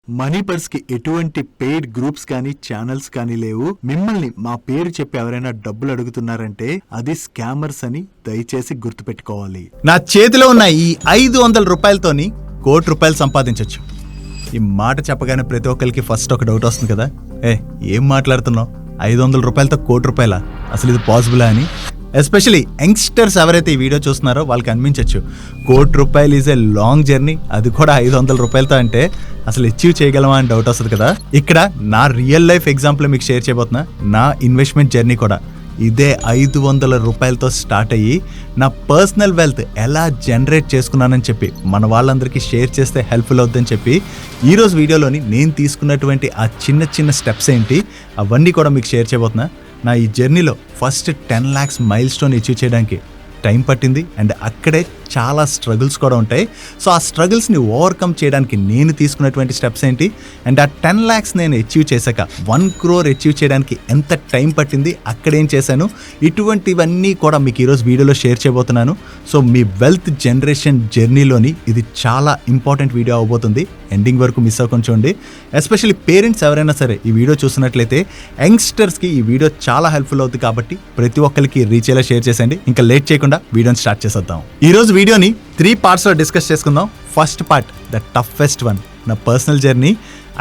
Money purse కి ఎటువంటి paid groups కానీ ఛానల్స్ కానీ లేవు. మిమ్మల్ని మా పేరు చెప్పి ఎవరైనా డబ్బులు అడుగుతున్నారంటే అది స్కామర్స్ అని దయచేసి గుర్తుపెట్టుకోవాలి. నా చేతిలో ఉన్న ఈ 500 రూపాయలతోని ₹1,00,00,000 సంపాదించవచ్చు. ఈ మాట చెప్పగానే ప్రతి ఒక్కరికి ఫస్ట్ ఒక డౌట్ వస్తుంది కదా, ఏం మాట్లాడుతున్నావు, 500 రూపాయలతో ₹1,00,00,000 అసలు ఇది పాసిబులా అని. ఎస్పెషలీ యంగ్స్టర్స్ ఎవరైతే ఈ వీడియో చూస్తున్నారో వాళ్ళకి అనిపించవచ్చు ₹1,00,00,000 ఈజ్ ఏ లాంగ్ జర్నీ, అది కూడా 500 రూపాయలతో అంటే అసలు అచీవ్ చేయగలమా అని డౌట్ వస్తుంది కదా. ఇక్కడ నా రియల్ లైఫ్ ఎగ్జాంపుల్ మీకు షేర్ చేయబోతున్నా. నా ఇన్వెస్ట్మెంట్ జర్నీ కూడా ఇదే 500 రూపాయలతో స్టార్ట్ అయ్యి నా పర్సనల్ వెల్త్ ఎలా జనరేట్ చేసుకున్నానని చెప్పి మన వాళ్ళందరికీ షేర్ చేస్తే హెల్ప్ఫుల్ అవుతుందని చెప్పి ఈరోజు వీడియోలోని నేను తీసుకున్నటువంటి ఆ చిన్న చిన్న స్టెప్స్ ఏంటి అవన్నీ కూడా మీకు షేర్ చేయబోతున్నా. నా ఈ జర్నీలో first 10 lakhs mile stone achieve చేయడానికి టైం పట్టింది అండ్ అక్కడే చాలా స్ట్రగుల్స్ కూడా ఉంటాయి. సో ఆ స్ట్రగుల్స్ని ఓవర్కమ్ చేయడానికి నేను తీసుకున్నటువంటి స్టెప్స్ ఏంటి అండ్ ఆ 10 lakhs నేను అచీవ్ చేశాక 1 crore అచీవ్ చేయడానికి ఎంత టైం పట్టింది, అక్కడేం చేశాను, ఇటువంటివన్నీ కూడా మీకు ఈరోజు వీడియోలో షేర్ చేయబోతున్నాను. సో మీ వెల్త్ జనరేషన్ జర్నీలోని ఇది చాలా ఇంపార్టెంట్ వీడియో అవబోతుంది. ఎండింగ్ వరకు మిస్ అవ్వకుండా చూడండి. ఎస్పెషల్లీ పేరెంట్స్ ఎవరైనా సరే ఈ వీడియో చూసినట్లయితే యంగ్స్టర్స్కి ఈ వీడియో చాలా హెల్ప్ఫుల్ అవుతుంది కాబట్టి ప్రతి ఒక్కరికి రీచ్ అయ్యేలా షేర్ చేసేయండి. ఇంకా లేట్ చేయకుండా వీడియోని స్టార్ట్ చేసేద్దాం. ఈరోజు వీడియోని 3 partsలో డిస్కస్ చేసుకుందాం. First part the toughest one, నా పర్సనల్ జర్నీ.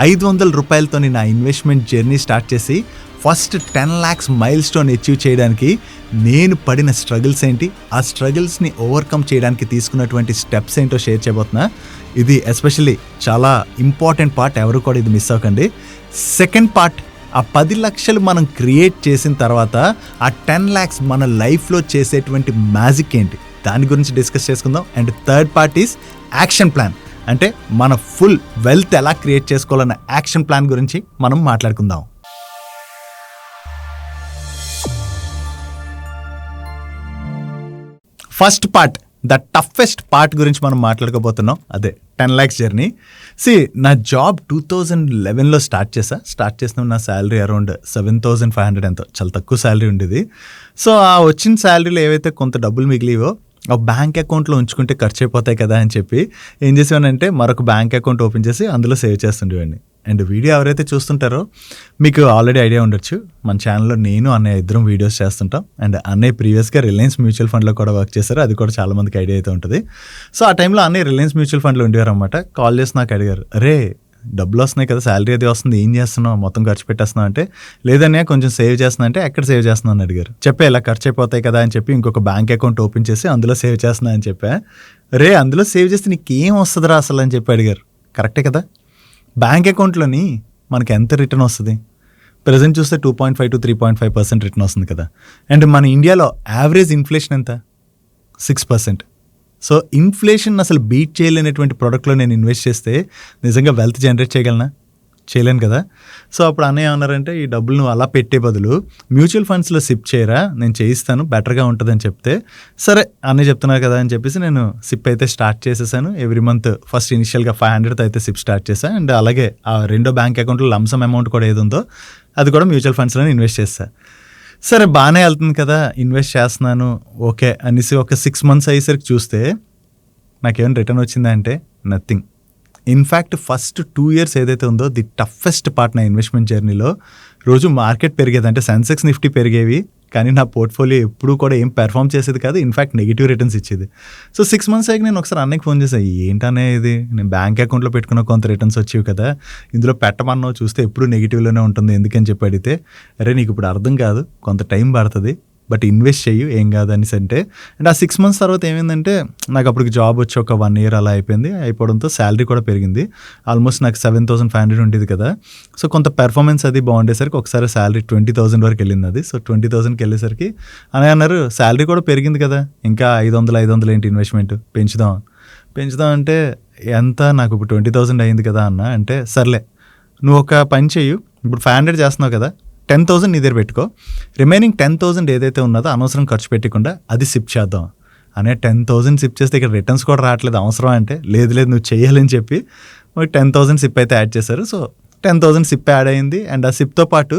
500 రూపాయలతోని నా ఇన్వెస్ట్మెంట్ జర్నీ స్టార్ట్ చేసి first 10 lakhs mile stone achieve చేయడానికి నేను పడిన స్ట్రగుల్స్ ఏంటి, ఆ స్ట్రగుల్స్ని ఓవర్కమ్ చేయడానికి తీసుకున్నటువంటి స్టెప్స్ ఏంటో షేర్ చేయబోతున్నా. ఇది ఎస్పెషల్లీ చాలా ఇంపార్టెంట్ పార్ట్, ఎవరు కూడా ఇది మిస్ అవ్వకండి. సెకండ్ పార్ట్, ఆ 10 లక్షలు మనం క్రియేట్ చేసిన తర్వాత ఆ 10 lakhs మన లైఫ్లో చేసేటువంటి మ్యాజిక్ ఏంటి దాని గురించి డిస్కస్ చేసుకుందాం. And third part is action plan, అంటే మన ఫుల్ వెల్త్ ఎలా క్రియేట్ చేసుకోవాలన్న యాక్షన్ ప్లాన్ గురించి మనం మాట్లాడుకుందాం. First part, the toughest part గురించి మనం మాట్లాడుకోబోతున్నాం. అదే 10 lakhs జర్నీ. నా జాబ్ 2011లో స్టార్ట్ చేసిన నా శాలరీ అరౌండ్ 7,500, ఎంతో చాలా తక్కువ శాలరీ ఉండేది. సో ఆ వచ్చిన శాలరీలో ఏవైతే కొంత డబ్బులు మిగిలివో ఆ బ్యాంక్ అకౌంట్లో ఉంచుకుంటే ఖర్చు అయిపోతాయి కదా అని చెప్పి ఏం చేసేవానంటే మరొక బ్యాంక్ అకౌంట్ ఓపెన్ చేసి అందులో సేవ్ చేస్తుండేవాడిని. అండ్ వీడియో ఎవరైతే చూస్తుంటారో మీకు ఆల్రెడీ ఐడియా ఉండొచ్చు, మన ఛానల్లో నేను అన్నయ్య ఇద్దరం వీడియోస్ చేస్తుంటాం. అండ్ అన్నయ్య ప్రీవియస్గా రిలయన్స్ మ్యూచువల్ ఫండ్లో కూడా వర్క్ చేశారు, అది కూడా చాలా మందికి ఐడియా అయితే ఉంటుంది. సో ఆ టైంలో అన్నయ్య రిలయన్స్ మ్యూచువల్ ఫండ్లో ఉండేవారు అనమాట. కాల్ చేసి నాకు అడిగారు, అరే డబ్బులు వస్తున్నాయి కదా, శాలరీ అది వస్తుంది, ఏం చేస్తున్నావు, మొత్తం ఖర్చు పెట్టేస్తున్నావు అంటే, లేదన్నయ్య కొంచెం సేవ్ చేస్తున్నా అంటే, ఎక్కడ సేవ్ చేస్తున్నావు అని అడిగారు. చెప్పే ఇలా ఖర్చు అయిపోతాయి కదా అని చెప్పి ఇంకొక బ్యాంక్ అకౌంట్ ఓపెన్ చేసి అందులో సేవ్ చేస్తున్నా అని చెప్పా. రే అందులో సేవ్ చేస్తే నీకేం వస్తుందిరా అసలు అని చెప్పి అడిగారు. కరెక్టే కదా, బ్యాంక్ అకౌంట్లోని మనకి ఎంత రిటర్న్ వస్తుంది, ప్రజెంట్ చూస్తే 2.5 to 3.5% రిటర్న్ వస్తుంది కదా. అండ్ మన ఇండియాలో యావరేజ్ ఇన్ఫ్లేషన్ ఎంత, 6%. సో ఇన్ఫ్లేషన్ అసలు బీట్ చేయలేనటువంటి ప్రోడక్ట్లో నేను ఇన్వెస్ట్ చేస్తే నిజంగా వెల్త్ జనరేట్ చేయలేను కదా. సో అప్పుడు అన్నయ్య ఏమన్నారంటే, ఈ డబ్బులు నువ్వు అలా పెట్టే బదులు మ్యూచువల్ ఫండ్స్లో సిప్ చేయరా, నేను చేయిస్తాను, బెటర్గా ఉంటుందని చెప్తే, సరే అన్నయ్య చెప్తున్నారు కదా అని చెప్పేసి నేను సిప్ అయితే స్టార్ట్ చేసేసాను. ఎవ్రీ మంత్ ఫస్ట్ ఇనిషియల్గా 500తో అయితే సిప్ స్టార్ట్ చేశాను. అండ్ అలాగే ఆ రెండో బ్యాంక్ అకౌంట్లో లంసమ్ అమౌంట్ కూడా ఏది ఉందో అది కూడా మ్యూచువల్ ఫండ్స్లో ఇన్వెస్ట్ చేస్తాను. సరే బాగానే వెళ్తుంది కదా, ఇన్వెస్ట్ చేస్తున్నాను ఓకే అనేసి ఒక 6 months అయ్యేసరికి చూస్తే నాకేమైనా రిటర్న్ వచ్చిందా అంటే నథింగ్. ఇన్ఫ్యాక్ట్ ఫస్ట్ 2 years ఏదైతే ఉందో ది టఫెస్ట్ పార్ట్ నా ఇన్వెస్ట్మెంట్ జర్నీలో. రోజు మార్కెట్ పెరిగేది, అంటే సెన్సెక్స్ నిఫ్టీ పెరిగేవి, కానీ నా పోర్ట్ఫోలియో ఎప్పుడూ కూడా ఏం పెర్ఫామ్ చేసేది కాదు, ఇన్ఫ్యాక్ట్ నెగిటివ్ రిటర్న్స్ ఇచ్చేది. సో 6 months అయ్యాక నేను ఒకసారి అన్నయ్యకి ఫోన్ చేశాను, ఏంటనే ఇది, నేను బ్యాంక్ అకౌంట్లో పెట్టుకున్న కొంత రిటర్న్స్ వచ్చేవి కదా, ఇందులో పెట్టమన్నావు చూస్తే ఎప్పుడు నెగిటివ్లోనే ఉంటుంది ఎందుకని చెప్పి అడిగితే, అరే నీకు ఇప్పుడు అర్థం కాదు, కొంత టైం పడుతుంది, బట్ ఇన్వెస్ట్ చెయ్యు, ఏం కాదనేసి అంటే. అండ్ ఆ 6 months తర్వాత ఏమైందంటే నాకు అప్పటికి జాబ్ వచ్చి ఒక 1 year అలా అయిపోవడంతో శాలరీ కూడా పెరిగింది. ఆల్మోస్ట్ నాకు 7,500 ఉండేది కదా. సో కొంత పెర్ఫార్మెన్స్ అది బాగుండేసరికి ఒకసారి శాలరీ 20,000 వరకు వెళ్ళింది అది. సో 20,000కి వెళ్ళేసరికి అని అన్నారు, శాలరీ కూడా పెరిగింది కదా, ఇంకా 500 ఏంటి ఇన్వెస్ట్మెంట్ పెంచుదాం అంటే ఎంత, నాకు ఇప్పుడు 20,000 అయింది కదా అన్న అంటే, సర్లే నువ్వు ఒక పని చెయ్యు, ఇప్పుడు 500 చేస్తున్నావు కదా, 10,000 నీ దగ్గర పెట్టుకో, రిమైనింగ్ 10,000 ఏదైతే ఉన్నదో అనవసరం ఖర్చు పెట్టకుండా అది సిప్ చేద్దాం అనే. 10,000 సిప్ చేస్తే ఇక్కడ రిటర్న్స్ కూడా రావట్లేదు, అవసరం అంటే లేదు నువ్వు చేయాలని చెప్పి 10,000 సిప్ అయితే యాడ్ చేశారు. సో 10,000 సిప్ యాడ్ అయింది. అండ్ ఆ సిప్తో పాటు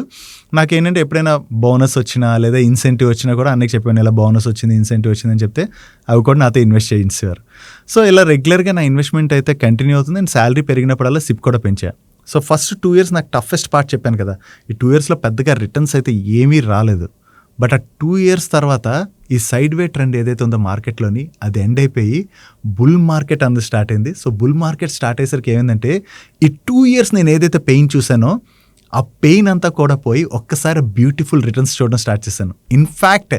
నాకేంటంటే ఎప్పుడైనా బోనస్ వచ్చినా లేదా ఇన్సెంటివ్ వచ్చినా కూడా అన్నకి చెప్పాను, ఇలా బోనస్ వచ్చింది, ఇన్సెంటివ్ వచ్చిందని చెప్తే అవి కూడా నాతో ఇన్వెస్ట్ చేయించారు. సో ఇలా రెగ్యులర్గా నా ఇన్వెస్ట్మెంట్ అయితే కంటిన్యూ అవుతుంది. అండ్ శాలరీ పెరిగినప్పుడల్లా సిప్ కూడా పెంచా. సో ఫస్ట్ 2 years నాకు టఫెస్ట్ పార్ట్ చెప్పాను కదా, ఈ 2 yearsలో పెద్దగా రిటర్న్స్ అయితే ఏమీ రాలేదు. బట్ ఆ 2 years తర్వాత ఈ సైడ్ వే ట్రెండ్ ఏదైతే ఉందో మార్కెట్లోని అది ఎండ్ అయిపోయి బుల్ మార్కెట్ అందు స్టార్ట్ అయింది. సో బుల్ మార్కెట్ స్టార్ట్ అయ్యేసరికి ఏమైందంటే ఈ 2 years నేను ఏదైతే పెయిన్ చూసానో ఆ పెయిన్ అంతా కూడా పోయి ఒక్కసారి బ్యూటిఫుల్ రిటర్న్స్ చూడడం స్టార్ట్ చేశాను. ఇన్ఫ్యాక్ట్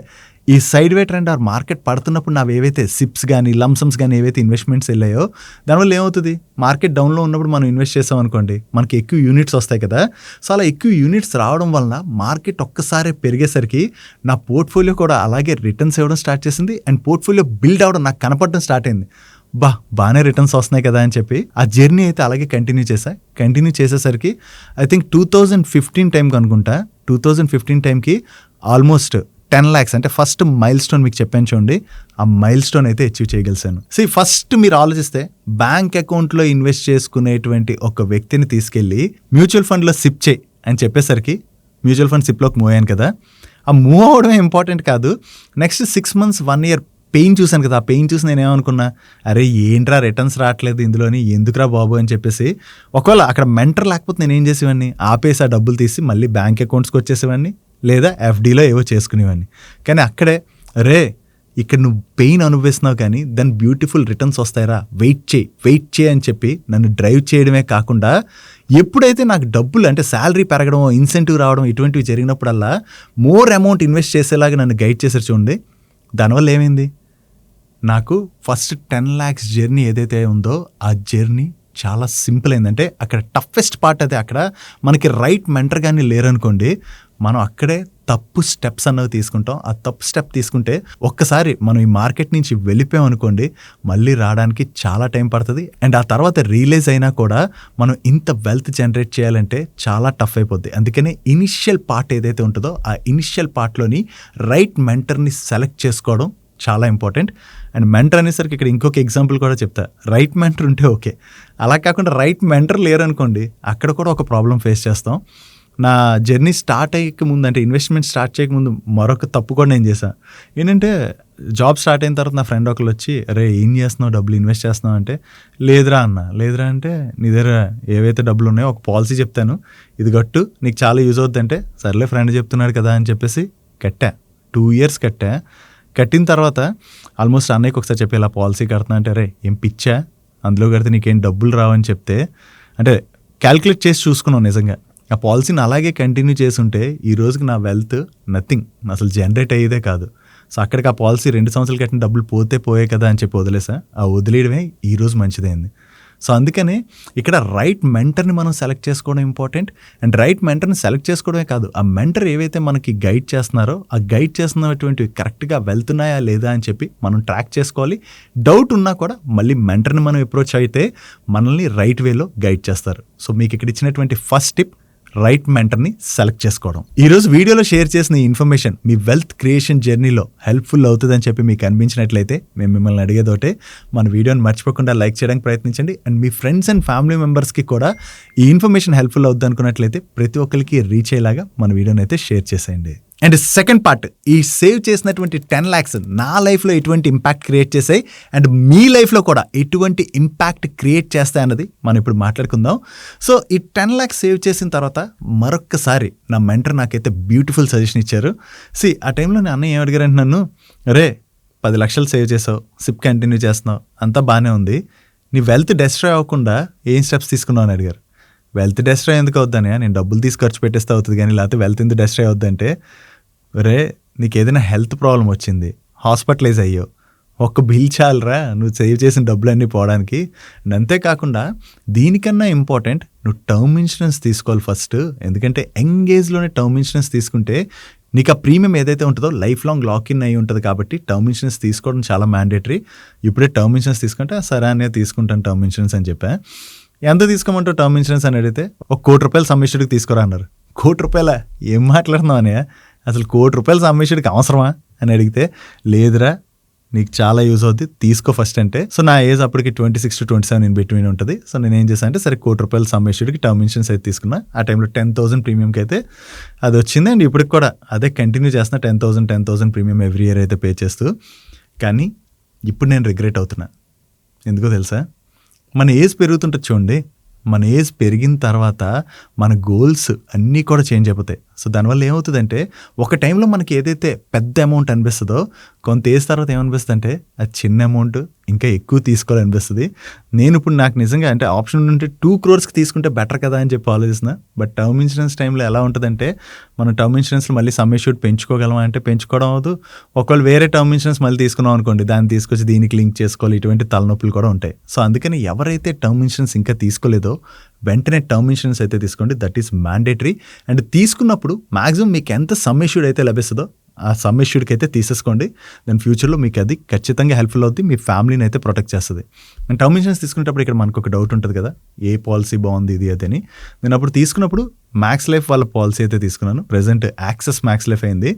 ఈ side way trend or market పడుతున్నప్పుడు నావి ఏవైతే సిప్స్ కానీ లంసమ్స్ కానీ ఏవైతే ఇన్వెస్ట్మెంట్స్ వెళ్ళాయో దానివల్ల ఏమవుతుంది, మార్కెట్ డౌన్లో ఉన్నప్పుడు మనం ఇన్వెస్ట్ చేసాం అనుకోండి మనకి ఎక్కువ యూనిట్స్ వస్తాయి కదా. సో అలా ఎక్కువ యూనిట్స్ రావడం వలన మార్కెట్ ఒక్కసారి పెరిగేసరికి నా పోర్ట్ఫోలియో కూడా అలాగే రిటర్న్స్ ఇవ్వడం స్టార్ట్ చేసింది అండ్ పోర్ట్ఫోలియో బిల్డ్ అవ్వడం నాకు కనపడడం స్టార్ట్ అయింది. బాగానే రిటర్న్స్ వస్తున్నాయి కదా అని చెప్పి ఆ జర్నీ అయితే అలాగే కంటిన్యూ చేసేసరికి ఐ థింక్ 2015 టైంకి అనుకుంటా, 2015 టైంకి ఆల్మోస్ట్ 10 lakhs అంటే ఫస్ట్ మైల్ స్టోన్ మీకు చెప్పాను చూడండి, ఆ మైల్ స్టోన్ అయితే అచీవ్ చేయగలిసాను. సో ఫస్ట్ మీరు ఆలోచిస్తే బ్యాంక్ అకౌంట్లో ఇన్వెస్ట్ చేసుకునేటువంటి ఒక వ్యక్తిని తీసుకెళ్ళి మ్యూచువల్ ఫండ్లో సిప్ చేయి అని చెప్పేసరికి మ్యూచువల్ ఫండ్ సిప్లోకి మూవ్ అయ్యాను కదా. ఆ మూవ్ అవ్వడమే ఇంపార్టెంట్ కాదు, నెక్స్ట్ 6 months 1 year పెయిన్ చూశాను కదా. ఆ పెయిన్ చూసి నేను ఏమనుకున్నా, అరే ఏంట్రా రిటర్న్స్ రావట్లేదు ఇందులోని, ఎందుకురా బాబు అని చెప్పేసి ఒకవేళ అక్కడ మెంటర్ లేకపోతే నేను ఏం చేసేవాడిని, ఆపేసి ఆ డబ్బులు తీసి మళ్ళీ బ్యాంక్ అకౌంట్స్కి వచ్చేసేవాడిని లేదా ఎఫ్డీలో ఏవో చేసుకునేవాడిని. కానీ అక్కడే రే ఇక్కడ నువ్వు పెయిన్ అనుభవిస్తున్నావు కానీ దాని బ్యూటిఫుల్ రిటర్న్స్ వస్తాయిరా, వెయిట్ చేయి అని చెప్పి నన్ను డ్రైవ్ చేయడమే కాకుండా ఎప్పుడైతే నాకు డబ్బులు అంటే శాలరీ పెరగడం ఇన్సెంటివ్ రావడం ఇటువంటివి జరిగినప్పుడల్లా మోర్ అమౌంట్ ఇన్వెస్ట్ చేసేలాగా నన్ను గైడ్ చేశారు చూడండి. దానివల్ల ఏమైంది, నాకు ఫస్ట్ 10 lakhs జర్నీ ఏదైతే ఉందో ఆ జర్నీ చాలా సింపుల్ అయిందంటే అక్కడ టఫెస్ట్ పార్ట్ అదే. అక్కడ మనకి రైట్ మెంటర్ కానీ లేరనుకోండి మనం అక్కడే తప్పు స్టెప్స్ అన్నవి తీసుకుంటాం. ఆ తప్పు స్టెప్ తీసుకుంటే ఒక్కసారి మనం ఈ మార్కెట్ నుంచి వెళ్ళిపోయాం అనుకోండి మళ్ళీ రావడానికి చాలా టైం పడుతుంది. అండ్ ఆ తర్వాత రియలైజ్ అయినా కూడా మనం ఇంత వెల్త్ జనరేట్ చేయాలంటే చాలా టఫ్ అయిపోద్ది. అందుకనే ఇనిషియల్ పార్ట్ ఏదైతే ఉంటుందో ఆ ఇనిషియల్ పార్ట్లోని రైట్ మెంటర్ని సెలెక్ట్ చేసుకోవడం చాలా ఇంపార్టెంట్. అండ్ మెంటర్ అనేసరికి ఇక్కడ ఇంకొక ఎగ్జాంపుల్ కూడా చెప్తా. రైట్ మెంటర్ ఉంటే ఓకే, అలా కాకుండా రైట్ మెంటర్ లేరనుకోండి అక్కడ కూడా ఒక ప్రాబ్లం ఫేస్ చేస్తాం. నా జర్నీ స్టార్ట్ అయ్యక ముందు అంటే ఇన్వెస్ట్మెంట్ స్టార్ట్ చేయకముందు మరొక తప్పు కూడా నేను చేశాను. ఏంటంటే జాబ్ స్టార్ట్ అయిన తర్వాత నా ఫ్రెండ్ ఒకళ్ళు వచ్చి అరే ఏం చేస్తున్నావు, డబ్బులు ఇన్వెస్ట్ చేస్తున్నావు అంటే లేదురా అంటే నీ దగ్గర ఏవైతే డబ్బులు ఉన్నాయో ఒక పాలసీ చెప్తాను ఇది కట్టు నీకు చాలా యూజ్ అవుద్ది అంటే సర్లే ఫ్రెండ్ చెప్తున్నాడు కదా అని చెప్పేసి కట్టా. 2 years కట్టిన తర్వాత ఆల్మోస్ట్ అన్నయ్యకి ఒకసారి చెప్పి ఇలా పాలసీ కడుతున్నా అంటే అరే ఏం పిచ్చా, అందులో కడితే నీకేం డబ్బులు రావని చెప్తే అంటే క్యాల్కులేట్ చేసి చూసుకున్నావు. నిజంగా ఆ పాలసీని అలాగే కంటిన్యూ చేసి ఉంటే ఈ రోజుకి నా వెల్త్ నథింగ్ అసలు జనరేట్ అయ్యేదే కాదు. సో అక్కడికి ఆ పాలసీ 2 సంవత్సరాలు కట్టిన డబ్బులు పోయే కదా అని చెప్పి వదిలేసా. ఆ వదిలేయడమే ఈరోజు మంచిదైంది. సో అందుకని ఇక్కడ రైట్ మెంటర్ని మనం సెలెక్ట్ చేసుకోవడం ఇంపార్టెంట్. అండ్ రైట్ మెంటర్ని సెలెక్ట్ చేసుకోవడమే కాదు ఆ మెంటర్ ఏవైతే మనకి గైడ్ చేస్తున్నారో ఆ గైడ్ చేస్తున్నటువంటివి కరెక్ట్గా వెళ్తున్నాయా లేదా అని చెప్పి మనం ట్రాక్ చేసుకోవాలి. డౌట్ ఉన్నా కూడా మళ్ళీ మెంటర్ని మనం అప్రోచ్ అయితే మనల్ని రైట్ వేలో గైడ్ చేస్తారు. సో మీకు ఇక్కడ ఇచ్చినటువంటి ఫస్ట్ టిప్ రైట్ మెంటర్ని సెలెక్ట్ చేసుకోవడం. ఈరోజు వీడియోలో షేర్ చేసిన ఈ ఇన్ఫర్మేషన్ మీ వెల్త్ క్రియేషన్ జర్నీలో హెల్ప్ఫుల్ అవుతుందని చెప్పి మీకు అనిపించినట్లయితే మేము మిమ్మల్ని అడిగేదోటే మన వీడియోని మర్చిపోకుండా లైక్ చేయడానికి ప్రయత్నించండి. And me friends and family మెంబర్స్కి కూడా ఈ ఇన్ఫర్మేషన్ హెల్ప్ఫుల్ అవుతుంది అనుకున్నట్లయితే ప్రతి ఒక్కరికి రీచ్ అయ్యేలాగా మన వీడియోని అయితే షేర్ చేసేయండి. అండ్ సెకండ్ పార్ట్, ఈ సేవ్ చేసినటువంటి 10 lakhs నా లైఫ్లో ఎటువంటి ఇంపాక్ట్ క్రియేట్ చేసాయి అండ్ మీ లైఫ్లో కూడా ఎటువంటి ఇంపాక్ట్ క్రియేట్ చేస్తాయి అన్నది మనం ఇప్పుడు మాట్లాడుకుందాం. సో ఈ 10 lakhs సేవ్ చేసిన తర్వాత మరొక్కసారి నా మెంటర్ నాకైతే బ్యూటిఫుల్ సజెషన్ ఇచ్చారు. ఆ టైంలో నా అన్నయ్య ఏమడిగారంటే నన్ను, రే 10 లక్షలు సేవ్ చేసావు, సిప్ కంటిన్యూ చేస్తున్నావు, అంతా బాగానే ఉంది, నీ వెల్త్ డెస్ట్రాయ్ అవ్వకుండా ఏం స్టెప్స్ తీసుకున్నావు అని అడిగారు. వెల్త్ డెస్ట్రాయ్ ఎందుకు అవుద్దనే, నేను డబ్బులు తీసి ఖర్చు పెట్టేస్తే అవుతుంది కానీ లేకపోతే వెల్త్ ఎందుకు డెస్ట్రాయ్ అవుద్దంటే, రే నీకు ఏదైనా హెల్త్ ప్రాబ్లం వచ్చింది, హాస్పిటలైజ్ అయ్యో, ఒక్క బిల్ చాలరా నువ్వు సేవ్ చేసిన డబ్బులన్నీ పోవడానికి. అంతేకాకుండా దీనికన్నా ఇంపార్టెంట్ నువ్వు టర్మ్ ఇన్సూరెన్స్ తీసుకోవాలి ఫస్ట్. ఎందుకంటే యంగ్ ఏజ్లోనే టర్మ్ ఇన్సూరెన్స్ తీసుకుంటే నీకు ఆ ప్రీమియం ఏదైతే ఉంటుందో లైఫ్ లాంగ్ లాక్-ఇన్ అయ్యి ఉంటుంది కాబట్టి టర్మ్ ఇన్సూరెన్స్ తీసుకోవడం చాలా మ్యాండేటరీ. ఇప్పుడే టర్మ్ ఇన్సూరెన్స్ తీసుకుంటే సరే అనే తీసుకుంటాను టర్మ్ ఇన్సూరెన్స్ అని చెప్పా. ఎంత తీసుకోమంటావు టర్మ్ ఇన్సూరెన్స్ అని అడిగితే ₹1 కోటి సమ్మిష్యుడికి తీసుకోరా అన్నారు. ₹1 కోటి ఏం మాట్లాడుతున్నావు అనే, అసలు ₹1 కోటి సమ్మిష్యుడికి అవసరమా అని అడిగితే, లేదురా నీకు చాలా యూజ్ అవుద్ది తీసుకో ఫస్ట్ అంటే. సో నా ఏజ్ అప్పటికి 26 to 27 ఇన్ బిట్వీన్ ఉంటుంది. సో నేను ఏం చేశాను అంటే సరే ₹1 కోటి సమ్మిష్యుడికి టర్మ్ ఇన్సూరెన్స్ అయితే తీసుకున్నా. ఆ టైంలో 10,000 ప్రీమియంకి అయితే అది వచ్చింది. అండ్ ఇప్పటికి కూడా అదే కంటిన్యూ చేస్తున్నా, 10,000 ప్రీమియం ఎవ్రీ ఇయర్ అయితే పే చేస్తూ. కానీ ఇప్పుడు నేను రిగ్రెట్ అవుతున్నా. ఎందుకో తెలుసా, మన ఏజ్ పెరుగుతుంటుంది చూడండి, మన ఏజ్ పెరిగిన తర్వాత మన గోల్స్ అన్నీ కూడా చేంజ్ అయిపోతాయి. సో దానివల్ల ఏమవుతుందంటే ఒక టైంలో మనకి ఏదైతే పెద్ద అమౌంట్ అనిపిస్తుందో కొంత ఏజ్ తర్వాత ఏమనిపిస్తుంది అంటే అది చిన్న అమౌంట్ ఇంకా ఎక్కువ తీసుకోవాలనిపిస్తుంది. నేను ఇప్పుడు నాకు నిజంగా అంటే ఆప్షన్ ఉంటే 2 crores తీసుకుంటే బెటర్ కదా అని చెప్పి ఆలోచిస్తున్నా. బట్ టర్మ్ ఇన్సూరెన్స్ టైంలో ఎలా ఉంటుందంటే మనం టర్మ్ ఇన్సూరెన్స్లో మళ్ళీ సమ్ అష్యూర్డ్ పెంచుకోగలమా అంటే పెంచుకోవడం అవ్వదు. ఒకవేళ వేరే టర్మ్ ఇన్సూరెన్స్ మళ్ళీ తీసుకున్నాం అనుకోండి, దాన్ని తీసుకొచ్చి దీనికి లింక్ చేసుకోవాలి, ఇటువంటి తలనొప్పులు కూడా ఉంటాయి. సో అందుకని ఎవరైతే టర్మ్ ఇన్సూరెన్స్ ఇంకా తీసుకోలేదో వెంటనే టర్మ్ ఇన్సూరెన్స్ అయితే తీసుకోండి. That is mandatory. అండ్ తీసుకున్నప్పుడు మ్యాక్సిమం మీకు ఎంత సమ్ అష్యూర్డ్ అయితే లభిస్తుందో ఆ సమ్ అష్యూర్డ్కి అయితే తీసేసుకోండి. దాని ఫ్యూచర్లో మీకు అది ఖచ్చితంగా హెల్ప్ఫుల్ అవుతుంది, మీ ఫ్యామిలీని అయితే ప్రొటెక్ట్ చేస్తుంది. అండ్ టర్మ్ ఇన్సూరెన్స్ తీసుకునేటప్పుడు ఇక్కడ మనకు ఒక డౌట్ ఉంటుంది కదా, ఏ పాలసీ బాగుంది ఇది అది అని. నేను అప్పుడు తీసుకున్నప్పుడు మ్యాక్స్ లైఫ్ వాళ్ళ పాలసీ అయితే తీసుకున్నాను. ప్రెజెంట్ యాక్సెస్ మ్యాక్స్ లైఫ్ అయింది.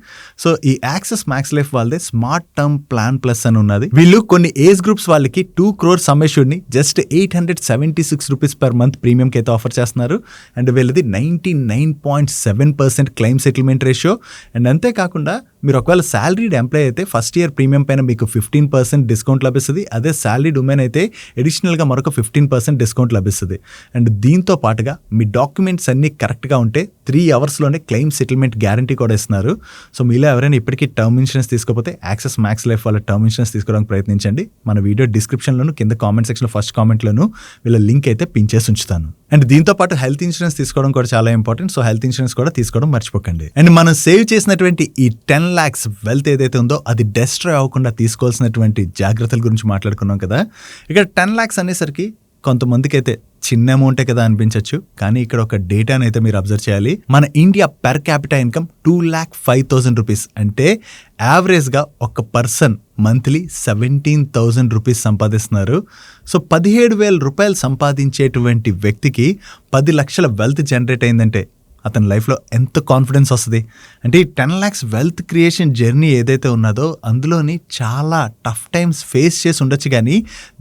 సో ఈ యాక్సెస్ మ్యాక్స్ లైఫ్ వాళ్ళదే స్మార్ట్ టర్మ్ ప్లాన్ ప్లస్ అని ఉన్నది. వీళ్ళు కొన్ని ఏజ్ గ్రూప్స్ వాళ్ళకి 2 crore సమ్ అష్యూర్డ్ని జస్ట్ 876 rupees per month ప్రీమియంకి అయితే ఆఫర్ చేస్తున్నారు. అండ్ వీళ్ళది 99.7% క్లెయిమ్ సెటిల్మెంట్ రేషియో. అండ్ అంతేకాకుండా మీరు ఒకవేళ శాలరీడ్ ఎంప్లాయ్ అయితే ఫస్ట్ ఇయర్ ప్రీమియం పైన మీకు 15% డిస్కౌంట్ లభిస్తుంది. అదే శాలరీడ్ ఉమెన్ అయితే అడిషనల్గా మరొక 15% డిస్కౌంట్ లభిస్తుంది. అండ్ దీంతో పాటుగా మీ డాక్యుమెంట్స్ అన్నీ కరెక్ట్గా ఉంటే 3 hours క్లెయిమ్ సెటిల్మెంట్ గ్యారంటీ కూడా ఇస్తున్నారు. సో మీలో ఎవరైనా ఇప్పటికీ టర్మ్ ఇన్సూరెన్స్ తీసుకోకపోతే యాక్సెస్ మ్యాక్స్ లైఫ్ వాళ్ళ టర్మ్ ఇన్సూరెన్స్ తీసుకోవడానికి ప్రయత్నించండి. మన వీడియో డిస్క్రిప్షన్లోను కింద కామెంట్ సెక్షన్లో ఫస్ట్ కామెంట్లోను వీళ్ళ లింక్ అయితే పిన్ చేసి ఉంచుతాను. అండ్ దీంతో పాటు హెల్త్ ఇన్సూరెన్స్ తీసుకోవడం కూడా చాలా ఇంపార్టెంట్. సో హెల్త్ ఇన్సూరెన్స్ కూడా తీసుకోవడం మర్చిపోకండి. అండ్ మనం సేవ్ చేసినటువంటి ఈ 10 lakhs వెల్త్ ఏదైతే ఉందో అది డెస్ట్రాయ్ అవ్వకుండా తీసుకోవాల్సినటువంటి జాగ్రత్తల గురించి మాట్లాడుకున్నాం కదా. ఇక్కడ 10 lakhs అనేసరికి కొంతమందికి అయితే చిన్న అమౌంటే కదా అనిపించవచ్చు, కానీ ఇక్కడ ఒక డేటాని అయితే మీరు అబ్జర్వ్ చేయాలి. మన India per capital income 2,05,000 rupees. అంటే యావరేజ్గా ఒక పర్సన్ మంత్లీ 17,000 rupees సంపాదిస్తున్నారు. సో 17,000 రూపాయలు సంపాదించేటువంటి వ్యక్తికి 10 లక్షల వెల్త్ జనరేట్ అయిందంటే అతని లైఫ్లో ఎంత కాన్ఫిడెన్స్ వస్తుంది అంటే ఈ 10 lakhs వెల్త్ క్రియేషన్ జర్నీ ఏదైతే ఉన్నదో అందులోని చాలా టఫ్ టైమ్స్ ఫేస్ చేసి ఉండొచ్చు, కానీ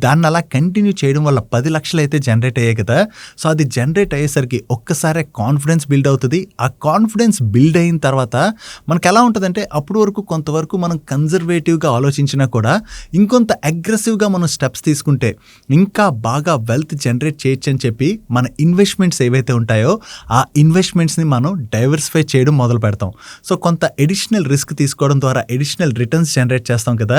దాన్ని అలా కంటిన్యూ చేయడం వల్ల 10 లక్షలు అయితే జనరేట్ అయ్యాయి కదా. సో అది జనరేట్ అయ్యేసరికి ఒక్కసారి కాన్ఫిడెన్స్ బిల్డ్ అవుతుంది. ఆ కాన్ఫిడెన్స్ బిల్డ్ అయిన తర్వాత మనకు ఎలా ఉంటుందంటే అప్పటి వరకు కొంతవరకు మనం కన్జర్వేటివ్గా ఆలోచించినా కూడా ఇంకొంత అగ్రెసివ్గా మనం స్టెప్స్ తీసుకుంటే ఇంకా బాగా వెల్త్ జనరేట్ చేయొచ్చు అని చెప్పి మన ఇన్వెస్ట్మెంట్స్ ఏవైతే ఉంటాయో ఆ ఇన్వెస్ట్మెంట్స్ని మనం డైవర్సిఫై చేయడం మొదలు పెడతాం. సో కొంత ఎడిషనల్ రిస్క్ తీసుకోవడం ద్వారా ఎడిషనల్ రిటర్న్స్ జనరేట్ చేస్తాం కదా,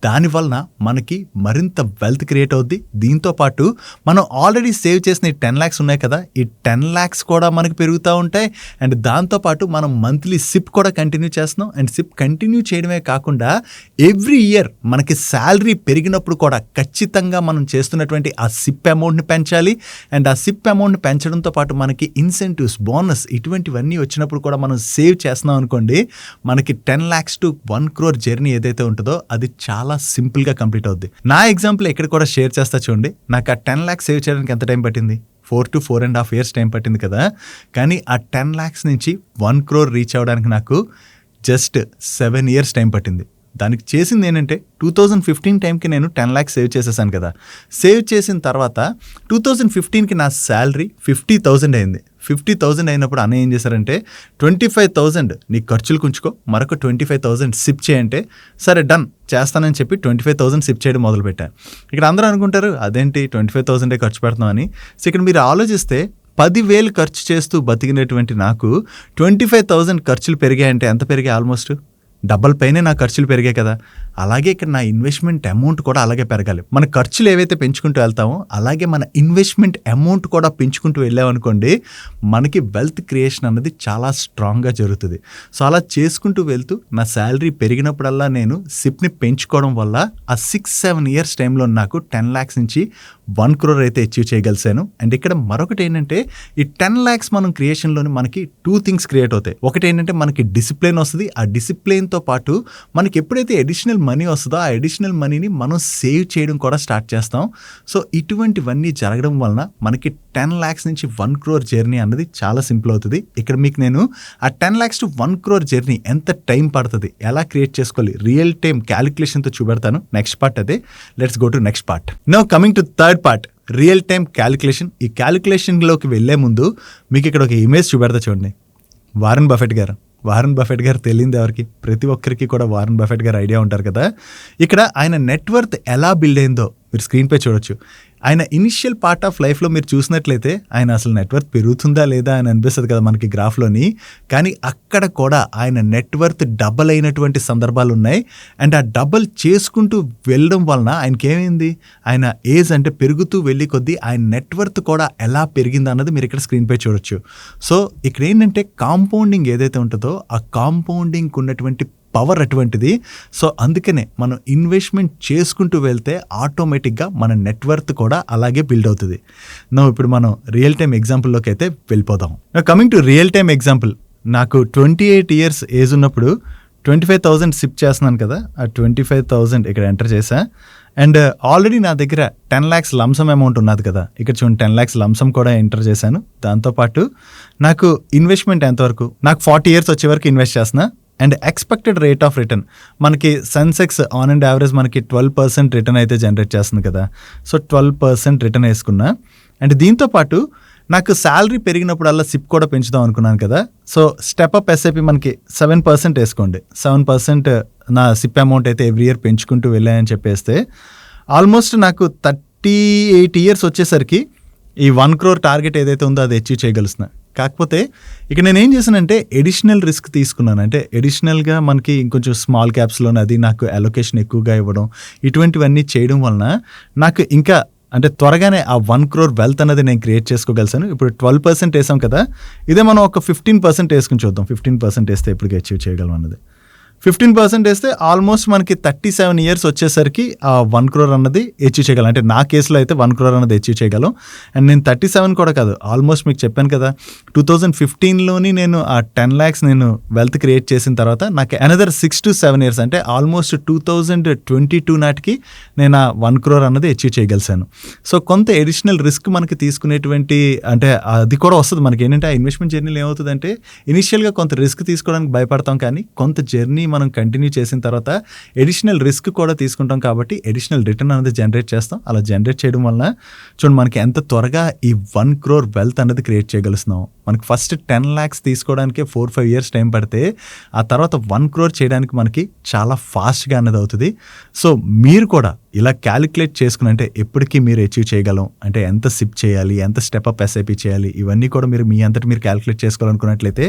దానివలన మనకి మరింత వెల్త్ క్రియేట్ అవుద్ది. దీంతో పాటు మనం ఆల్రెడీ సేవ్ చేసిన ఈ 10 lakhs ఉన్నాయి కదా, ఈ 10 lakhs కూడా మనకి పెరుగుతూ ఉంటాయి. అండ్ దాంతోపాటు మనం మంత్లీ సిప్ కూడా కంటిన్యూ చేస్తున్నాం. అండ్ సిప్ కంటిన్యూ చేయడమే కాకుండా ఎవ్రీ ఇయర్ మనకి శాలరీ పెరిగినప్పుడు కూడా ఖచ్చితంగా మనం చేస్తున్నటువంటి ఆ సిప్ అమౌంట్ని పెంచాలి. అండ్ ఆ సిప్ అమౌంట్ని పెంచడంతో పాటు మనకి ఇన్సెంటివ్స్, బోనస్ ఇటువంటివన్నీ వచ్చినప్పుడు కూడా మనం సేవ్ చేస్తున్నాం అనుకోండి, మనకి 10 lakhs to 1 crore జర్నీ ఏదైతే ఉంటుందో అది చాలా సింపుల్గా కంప్లీట్ అవుద్ది. నా ఎగ్జాంపుల్ ఇక్కడ కూడా షేర్ చేస్తా చూడండి. నాకు ఆ 10 lakhs సేవ్ చేయడానికి ఎంత టైం పట్టింది? 4 to 4.5 years టైం పట్టింది కదా. కానీ ఆ 10 lakhs నుంచి 1 crore రీచ్ అవ్వడానికి నాకు జస్ట్ 7 years టైం పట్టింది. దానికి చేసింది ఏంటంటే 2015 టైంకి నేను 10 lakhs సేవ్ చేసేసాను కదా. సేవ్ చేసిన తర్వాత 2015కి నా శాలరీ 50,000 అయింది. 50,000 అయినప్పుడు అన్న ఏం చేశారంటే 25,000 నీ ఖర్చులు ఉంచుకో, మరొక 25,000 సిప్ చేయంటే సరే డన్ చేస్తానని చెప్పి 25,000 సిప్ చేయడం మొదలుపెట్టాను. ఇక్కడ అందరూ అనుకుంటారు అదేంటి 25,000 ఖర్చు పెడుతున్నాం అని. సో ఇక్కడ మీరు ఆలోచిస్తే 10,000 ఖర్చు చేస్తూ బతికినటువంటి నాకు 25,000 ఖర్చులు పెరిగాయంటే ఎంత పెరిగాయి? ఆల్మోస్ట్ డబల్ పైనే నా ఖర్చులు పెరిగాయి కదా. అలాగే ఇక్కడ నా ఇన్వెస్ట్మెంట్ అమౌంట్ కూడా అలాగే పెరగాలి. మన ఖర్చులు ఏవైతే పెంచుకుంటూ వెళ్తామో అలాగే మన ఇన్వెస్ట్మెంట్ అమౌంట్ కూడా పెంచుకుంటూ వెళ్ళామనుకోండి, మనకి వెల్త్ క్రియేషన్ అన్నది చాలా స్ట్రాంగ్గా జరుగుతుంది. సో అలా చేసుకుంటూ వెళ్తూ నా శాలరీ పెరిగినప్పుడల్లా నేను సిప్ని పెంచుకోవడం వల్ల ఆ 6-7 years టైంలో నాకు 10 lakhs నుంచి 1 crore అయితే అచీవ్ చేయగలిసాను. అండ్ ఇక్కడ మరొకటి ఏంటంటే ఈ 10 lakhs మనం క్రియేషన్లోని మనకి 2 things క్రియేట్ అవుతాయి. ఒకటి ఏంటంటే మనకి డిసిప్లిన్ వస్తుంది. ఆ డిసిప్లిన్తో పాటు మనకి ఎప్పుడైతే అడిషనల్ మనీ వస్తుందో ఆ అడిషనల్ మనీని మనం సేవ్ చేయడం కూడా స్టార్ట్ చేస్తాం. సో ఇటువంటివన్నీ జరగడం వలన మనకి 10 lakhs నుంచి 1 crore జర్నీ అన్నది చాలా సింపుల్ అవుతుంది. ఇక్కడ మీకు నేను ఆ 10 lakhs to 1 crore జర్నీ ఎంత టైం పడుతుంది, ఎలా క్రియేట్ చేసుకోవాలి, రియల్ టైం క్యాలిక్యులేషన్తో చూపెడతాను. నెక్స్ట్ పార్ట్ అదే. Let's go to next part. Now coming to third part, real time calculation. ఈ క్యాలిక్యులేషన్లోకి వెళ్ళే ముందు మీకు ఇక్కడ ఒక ఇమేజ్ చూపెడతా చూడండి. వారన్ బఫెట్ గారు తెలియదు ఎవరికి? ప్రతి ఒక్కరికి కూడా వారన్ బఫెట్ గారు ఐడియా ఉంటారు కదా. ఇక్కడ ఆయన నెట్వర్త్ ఎలా బిల్డ్ అయిందో మీరు స్క్రీన్పై చూడొచ్చు. ఆయన ఇనిషియల్ పార్ట్ ఆఫ్ లైఫ్లో మీరు చూసినట్లయితే ఆయన అసలు నెట్వర్క్ పెరుగుతుందా లేదా అని అనిపిస్తుంది కదా మనకి గ్రాఫ్లోని. కానీ అక్కడ కూడా ఆయన నెట్వర్క్ డబల్ అయినటువంటి సందర్భాలు ఉన్నాయి. అండ్ ఆ డబల్ చేసుకుంటూ వెళ్ళడం వలన ఆయనకి ఏమైంది, ఆయన ఏజ్ అంటే పెరుగుతూ వెళ్ళి కొద్దీ ఆయన నెట్వర్క్ కూడా ఎలా పెరిగింది అన్నది మీరు ఇక్కడ స్క్రీన్పై చూడొచ్చు. సో ఇక్కడ ఏంటంటే కాంపౌండింగ్ ఏదైతే ఉంటుందో ఆ కాంపౌండింగ్ ఉన్నటువంటి పవర్ అటువంటిది. సో అందుకనే మనం ఇన్వెస్ట్మెంట్ చేసుకుంటూ వెళ్తే ఆటోమేటిక్గా మన నెట్వర్క్ కూడా అలాగే బిల్డ్ అవుతుంది. ఇప్పుడు మనం రియల్ టైమ్ ఎగ్జాంపుల్లోకి అయితే వెళ్ళిపోదాం. Coming to real time example, నాకు 28 years ఏజ్ ఉన్నప్పుడు 25,000 సిప్ చేస్తున్నాను కదా, ఆ 25,000 ఇక్కడ ఎంటర్ చేశా. అండ్ ఆల్రెడీ నా దగ్గర 10 lakhs లంసమ్ అమౌంట్ ఉన్నది కదా, ఇక్కడ చూడండి 10 lakhs లంసమ్ కూడా ఎంటర్ చేశాను. దాంతోపాటు నాకు ఇన్వెస్ట్మెంట్ ఎంతవరకు, నాకు 40 years వచ్చే వరకు ఇన్వెస్ట్ చేస్తున్నా. And expected rate of return మనకి సెన్సెక్స్ ఆన్ అండ్ యావరేజ్ మనకి 12% రిటర్న్ అయితే జనరేట్ చేస్తుంది కదా. సో 12% రిటర్న్ వేసుకున్నా. అండ్ దీంతోపాటు నాకు శాలరీ పెరిగినప్పుడల్లా సిప్ కూడా పెంచుదాం అనుకున్నాను కదా. సో స్టెప్అప్ ఎస్ఐపి మనకి 7% వేసుకోండి. 7% నా సిప్ అమౌంట్ అయితే ఎవ్రీ ఇయర్ పెంచుకుంటూ వెళ్ళాయని చెప్పేస్తే ఆల్మోస్ట్ నాకు 38 years వచ్చేసరికి ఈ 1 crore టార్గెట్ ఏదైతే ఉందో అది అచీవ్ చేయగలుగుతున్నా. కాకపోతే ఇక నేను ఏం చేశానంటే ఎడిషనల్ రిస్క్ తీసుకున్నాను. అంటే ఎడిషనల్గా మనకి ఇంకొంచెం స్మాల్ క్యాప్స్లోనే అది నాకు అలొకేషన్ ఎక్కువగా ఇవ్వడం, ఇటువంటివన్నీ చేయడం వలన నాకు ఇంకా అంటే త్వరగానే ఆ 1 crore వెల్త్ అనేది నేను క్రియేట్ చేసుకోగలిసాను. ఇప్పుడు 12% వేసాం కదా, ఇదే మనం ఒక 15% వేసుకుని చూద్దాం. 15% వేస్తే ఎప్పటికీ అచీవ్ చేయగలం అన్నది. 15% వేస్తే ఆల్మోస్ట్ మనకి 37 years వచ్చేసరికి ఆ 1 crore అన్నది అచీవ్ చేయగలం. అంటే నా కేసులో అయితే 1 crore అన్నది అచీవ్ చేయగలం. అండ్ నేను 37 కూడా కాదు, ఆల్మోస్ట్ మీకు చెప్పాను కదా 2015లోని నేను ఆ 10 lakhs నేను వెల్త్ క్రియేట్ చేసిన తర్వాత నాకు అనదర్ 6 to 7 years అంటే ఆల్మోస్ట్ 2022 నాటికి నేను ఆ 1 crore అన్నది అచీవ్ చేయగలిసాను. సో కొంత ఎడిషనల్ రిస్క్ మనకి తీసుకునేటువంటి అంటే అది కూడా వస్తుంది మనకి. ఏంటంటే ఆ ఇన్వెస్ట్మెంట్ జర్నీలో ఏమవుతుందంటే ఇనిషియల్గా కొంత రిస్క్ తీసుకోవడానికి భయపడతాం, కానీ కొంత జర్నీ మనం కంటిన్యూ చేసిన తర్వాత ఎడిషనల్ రిస్క్ కూడా తీసుకుంటాం కాబట్టి ఎడిషనల్ రిటర్న్ అనేది జనరేట్ చేస్తాం. అలా జనరేట్ చేయడం వలన చూడండి మనకి ఎంత త్వరగా ఈ 1 crore వెల్త్ అనేది క్రియేట్ చేయగలుగుతున్నాం. మనకి ఫస్ట్ 10 lakhs తీసుకోవడానికే 4-5 years టైం పడితే ఆ తర్వాత 1 crore చేయడానికి మనకి చాలా ఫాస్ట్గా అనేది అవుతుంది. సో మీరు కూడా ఇలా క్యాలిక్యులేట్ చేసుకుని అంటే ఎప్పటికీ మీరు అచీవ్ చేయగలం అంటే ఎంత సిప్ చేయాలి, ఎంత స్టెప్అప్ ఎస్ఐపి చేయాలి, ఇవన్నీ కూడా మీరు మీ అంతటి మీరు క్యాలిక్యులేట్ చేసుకోవాలనుకున్నట్లయితే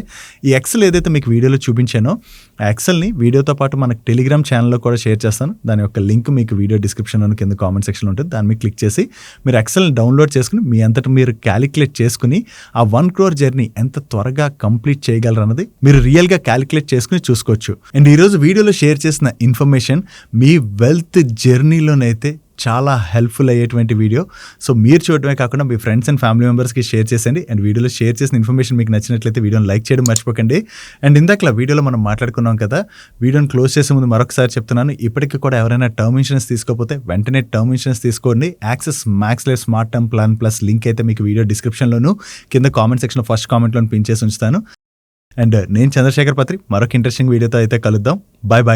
ఈ ఎక్సెల్ ఏదైతే మీకు వీడియోలో చూపించానో ఆ ఎక్సెల్ని వీడియోతో పాటు మనకి టెలిగ్రామ్ ఛానల్లో కూడా షేర్ చేస్తాను. దాని యొక్క లింక్ మీకు వీడియో డిస్క్రిప్షన్లో కింద కామెంట్ సెక్షన్లో ఉంటుంది. దాన్ని మీకు క్లిక్ చేసి మీరు ఎక్సెల్ని డౌన్లోడ్ చేసుకుని మీ అంతటి మీరు క్యాలిక్యులేట్ చేసుకుని ఆ 1 crore జర్నీ ఎంత త్వరగా కంప్లీట్ చేయగలరు అన్నది మీరు రియల్గా క్యాలిక్యులేట్ చేసుకుని చూసుకోవచ్చు. అండ్ ఈరోజు వీడియోలో షేర్ చేసిన ఇన్ఫర్మేషన్ మీ వెల్త్ జర్నీలోనైతే చాలా హెల్ప్ఫుల్ అయ్యేటువంటి వీడియో. సో మీరు చూడటమే కాకుండా మీ ఫ్రెండ్స్ అండ్ ఫ్యామిలీ మెంబర్స్కి షేర్ చేసేయండి. అండ్ వీడియోలో షేర్ చేసిన ఇన్ఫర్మేషన్ మీకు నచ్చినట్లయితే వీడియోని లైక్ చేయడం మర్చిపోకండి. అండ్ ఇందాక వీడియోలో మనం మాట్లాడుకున్నాం కదా, వీడియోని క్లోజ్ చేసే ముందు మరొకసారి చెప్తున్నాను, ఇప్పటికీ కూడా ఎవరైనా టర్మ్ ఇన్సూరెన్స్ తీసుకోకపోతే వెంటనే టర్మ్ ఇన్సూరెన్స్ తీసుకోండి. Axis max life smart term plan plus link అయితే మీకు వీడియో డిస్క్రిప్షన్లోను కింద కామెంట్ సెక్షన్లో ఫస్ట్ కామెంట్లో పిన్ చేసి ఉంచుతాను. అండ్ నేను చంద్రశేఖర్ పత్రి మరొక ఇంట్రెస్టింగ్ వీడియోతో అయితే కలుద్దాం. Bye bye.